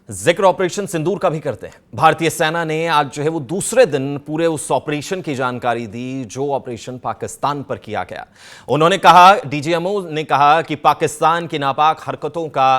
जिक्र ऑपरेशन सिंदूर का भी करते हैं। भारतीय सेना ने आज जो है वो दूसरे दिन पूरे उस ऑपरेशन की जानकारी दी जो ऑपरेशन पाकिस्तान पर किया गया। उन्होंने कहा, डीजीएमओ ने कहा कि पाकिस्तान की नापाक हरकतों का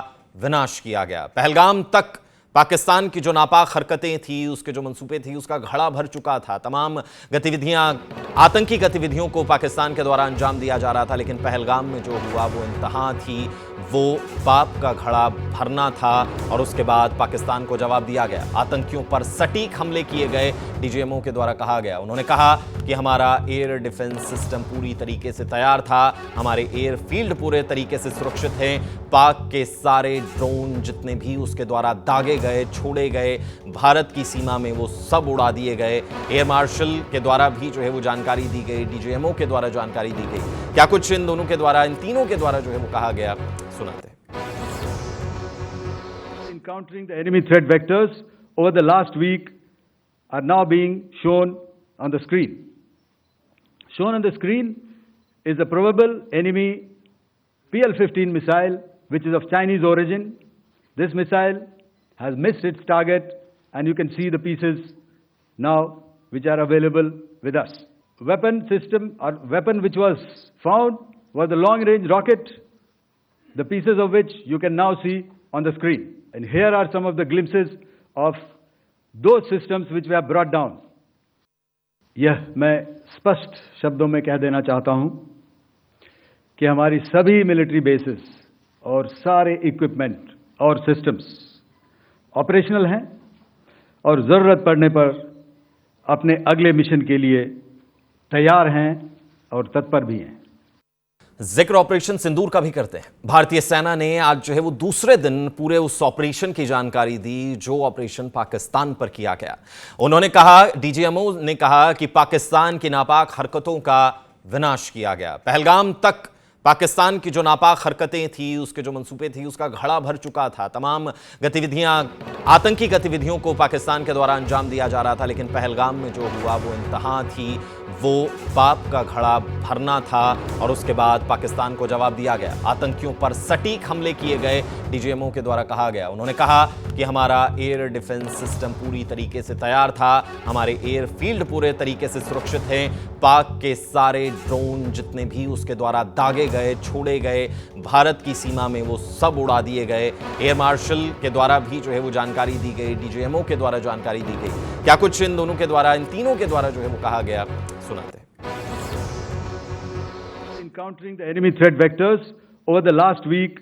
विनाश किया गया। पहलगाम तक पाकिस्तान की जो नापाक हरकतें थी, उसके जो मंसूबे थी, उसका घड़ा भर चुका था। तमाम गतिविधियां, आतंकी गतिविधियों को पाकिस्तान के द्वारा अंजाम दिया जा रहा था, लेकिन पहलगाम में जो हुआ वो इंतहा थी, वो पाप का घड़ा भरना था और उसके बाद पाकिस्तान को जवाब दिया गया। आतंकियों पर सटीक हमले किए गए, डीजीएमओ के द्वारा कहा गया। उन्होंने कहा कि हमारा एयर डिफेंस सिस्टम पूरी तरीके से तैयार था, हमारे एयर फील्ड पूरे तरीके से सुरक्षित हैं। पाक के सारे ड्रोन जितने भी उसके द्वारा दागे गए, छोड़े गए, भारत की सीमा में वो सब उड़ा दिए गए। एयर मार्शल के द्वारा भी जो है वो जानकारी दी गई, डीजीएमओ के द्वारा जानकारी दी गई। क्या कुछ इन दोनों के द्वारा, इन तीनों के द्वारा जो है वो कहा गया, सुनाते हैं। Encountering the enemy threat vectors over the last week are now being shown on the screen. Shown on the screen is the probable enemy PL-15 missile, which is of Chinese origin. This missile has missed its target, and you can see the pieces now which are available with us. Weapon system or weapon which was found was a long-range rocket, the pieces of which you can now see on the screen. And here are some of the glimpses of those systems which we have brought down. यह मैं स्पष्ट शब्दों में कह देना चाहता हूं कि हमारी सभी मिलिट्री बेसिस और सारे इक्विपमेंट और सिस्टम्स ऑपरेशनल हैं और ज़रूरत पड़ने पर अपने अगले मिशन के लिए तैयार हैं और तत्पर भी हैं। जिक्र ऑपरेशन सिंदूर का भी करते हैं। भारतीय सेना ने आज जो है वो दूसरे दिन पूरे उस ऑपरेशन की जानकारी दी जो ऑपरेशन पाकिस्तान पर किया गया। उन्होंने कहा, डीजीएमओ ने कहा कि पाकिस्तान की नापाक हरकतों का विनाश किया गया। पहलगाम तक पाकिस्तान की जो नापाक हरकतें थी, उसके जो मंसूबे थी, उसका घड़ा भर चुका था। तमाम गतिविधियां, आतंकी गतिविधियों को पाकिस्तान के द्वारा अंजाम दिया जा रहा था, लेकिन पहलगाम में जो हुआ वो इंतहा थी, वो पाप का घड़ा भरना था और उसके बाद पाकिस्तान को जवाब दिया गया। आतंकियों पर सटीक हमले किए गए, डीजीएमओ के द्वारा कहा गया। उन्होंने कहा कि हमारा एयर डिफेंस सिस्टम पूरी तरीके से तैयार था, हमारे एयर फील्ड पूरे तरीके से सुरक्षित हैं। पाक के सारे ड्रोन जितने भी उसके द्वारा दागे गए, छोड़े गए, भारत की सीमा में वो सब उड़ा दिए गए। एयर मार्शल के द्वारा भी जो है वो जानकारी दी गई, डीजीएमओ के द्वारा जानकारी दी गई। क्या कुछ इन दोनों के द्वारा, इन तीनों के द्वारा जो है वो कहा गया, सुनाते हैं। Encountering the enemy threat vectors over the last week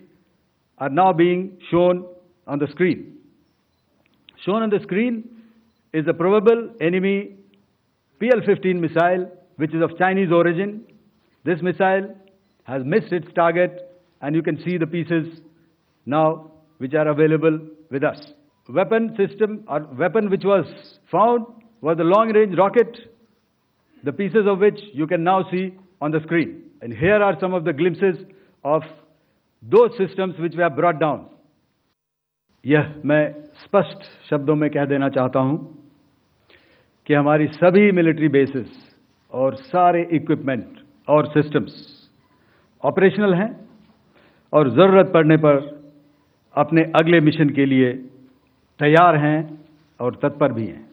are now being shown on the screen. Shown on the screen is the probable enemy PL-15 missile, which is of Chinese origin. This missile has missed its target, and you can see the pieces now which are available with us. Weapon system or weapon which was found was a long-range rocket, the pieces of which you can now see on the screen. And here are some of the glimpses of those systems which we have brought down. यह मैं स्पष्ट शब्दों में कह देना चाहता हूं कि हमारी सभी मिलिट्री बेसिस और सारे इक्विपमेंट और सिस्टम्स ऑपरेशनल हैं और ज़रूरत पड़ने पर अपने अगले मिशन के लिए तैयार हैं और तत्पर भी हैं।